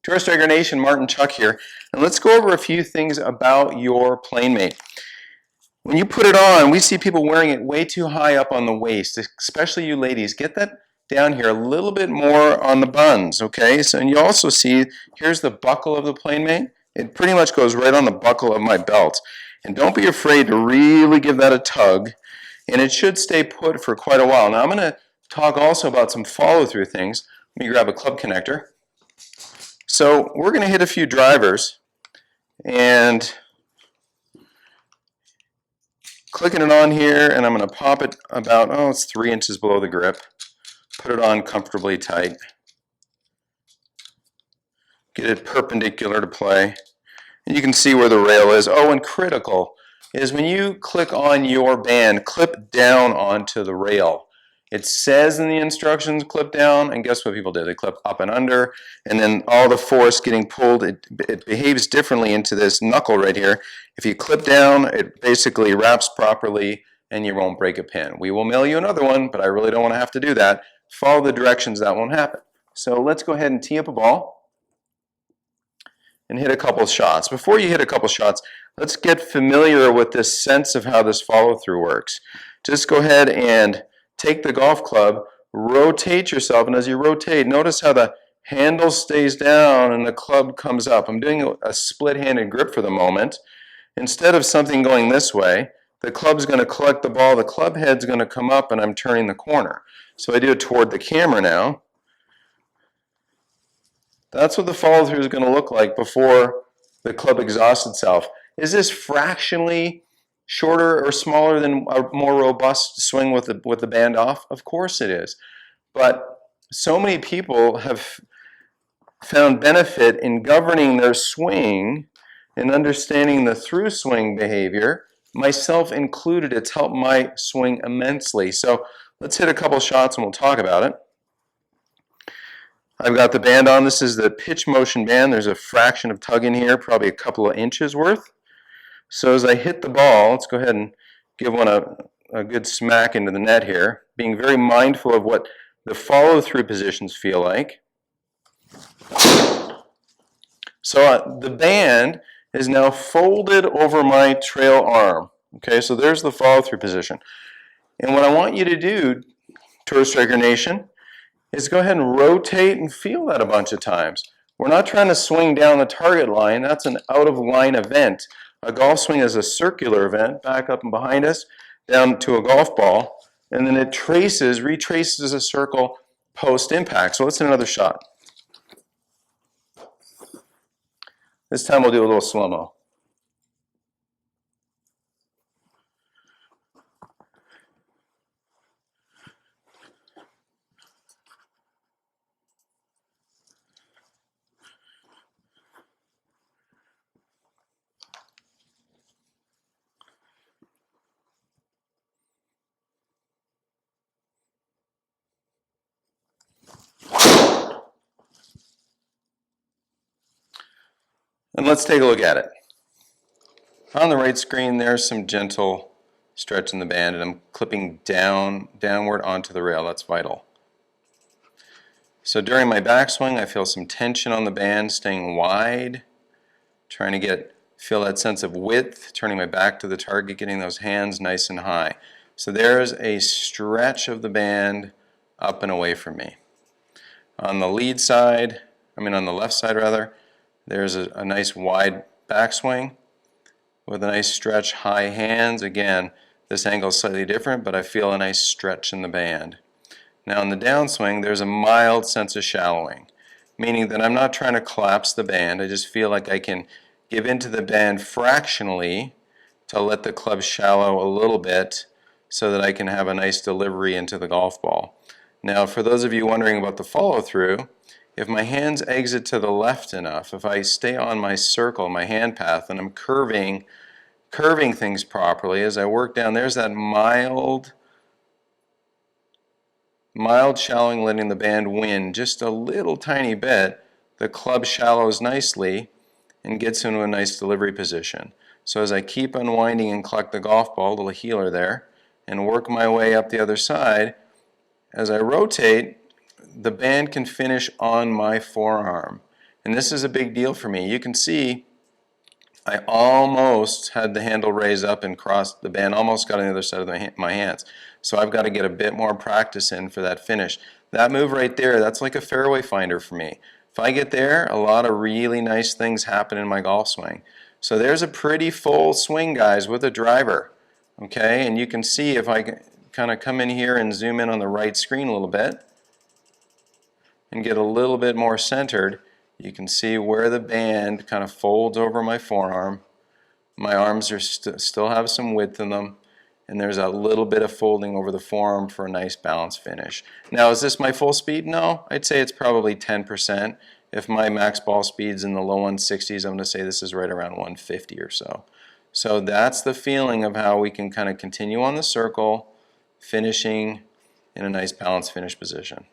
Tourist Striker Nation, Martin Chuck here, and let's go over a few things about your PlaneMate. When you put it on, we see people wearing it way too high up on the waist, especially you ladies. Get that down here a little bit more on the buns, okay? So, and you also see, here's the buckle of the PlaneMate. It pretty much goes right on the buckle of my belt. And don't be afraid to really give that a tug, and it should stay put for quite a while. Now I'm going to talk also about some follow-through things. Let me grab a club connector. So we're going to hit a few drivers, and clicking it on here, and I'm going to pop it about, it's 3 inches below the grip. Put it on comfortably tight. Get it perpendicular to play. And you can see where the rail is. Oh, and critical is when you click on your band, clip down onto the rail. It says in the instructions, clip down, and guess what people do? They clip up and under, and then all the force getting pulled, it behaves differently into this knuckle right here. If you clip down, it basically wraps properly, and you won't break a pin. We will mail you another one, but I really don't want to have to do that. Follow the directions, that won't happen. So let's go ahead and tee up a ball and hit a couple shots. Before you hit a couple shots, let's get familiar with this sense of how this follow-through works. Just go ahead and take the golf club, rotate yourself, and as you rotate, notice how the handle stays down and the club comes up. I'm doing a split-handed grip for the moment. Instead of something going this way, the club's going to collect the ball, the club head's going to come up, and I'm turning the corner. So I do it toward the camera now. That's what the follow-through is going to look like before the club exhausts itself. Is this fractionally shorter or smaller than a more robust swing with the band off? Of course it is. But so many people have found benefit in governing their swing and understanding the through swing behavior, myself included. It's helped my swing immensely. So let's hit a couple shots and we'll talk about it. I've got the band on. This is the pitch motion band. There's a fraction of tug in here, probably a couple of inches worth. So as I hit the ball, let's go ahead and give one a good smack into the net here, being very mindful of what the follow-through positions feel like. So the band is now folded over my trail arm. Okay, so there's the follow-through position. And what I want you to do, Tourist Striker Nation, is go ahead and rotate and feel that a bunch of times. We're not trying to swing down the target line. That's an out-of-line event. A golf swing is a circular event, back up and behind us, down to a golf ball, and then it retraces a circle post-impact. So let's hit another shot. This time we'll do a little slow-mo. And let's take a look at it. On the right screen, there's some gentle stretch in the band, and I'm clipping downward onto the rail. That's vital. So during my backswing, I feel some tension on the band, staying wide, trying to feel that sense of width, turning my back to the target, getting those hands nice and high. So there's a stretch of the band up and away from me. On the lead side, on the left side rather, there's a nice wide backswing with a nice stretch, high hands. Again, this angle is slightly different, but I feel a nice stretch in the band. Now in the downswing, there's a mild sense of shallowing, meaning that I'm not trying to collapse the band. I just feel like I can give into the band fractionally to let the club shallow a little bit so that I can have a nice delivery into the golf ball. Now for those of you wondering about the follow-through, if my hands exit to the left enough, if I stay on my circle, my hand path, and I'm curving things properly as I work down, there's that mild shallowing, letting the band win just a little tiny bit. The club shallows nicely and gets into a nice delivery position. So as I keep unwinding and collect the golf ball, little healer there, and work my way up the other side, as I rotate, the band can finish on my forearm. And this is a big deal for me. You can see I almost had the handle raise up and cross the band, almost got on the other side of my hands. So I've got to get a bit more practice in for that finish. That move right there, that's like a fairway finder for me. If I get there, a lot of really nice things happen in my golf swing. So there's a pretty full swing, guys, with a driver. Okay, and you can see if I kind of come in here and zoom in on the right screen a little bit and get a little bit more centered, you can see where the band kind of folds over my forearm. My arms are still have some width in them, and there's a little bit of folding over the forearm for a nice balanced finish. Now, is this my full speed? No, I'd say it's probably 10%. If my max ball speed's in the low 160s, I'm going to say this is right around 150 or so. So that's the feeling of how we can kind of continue on the circle, finishing in a nice balanced finish position.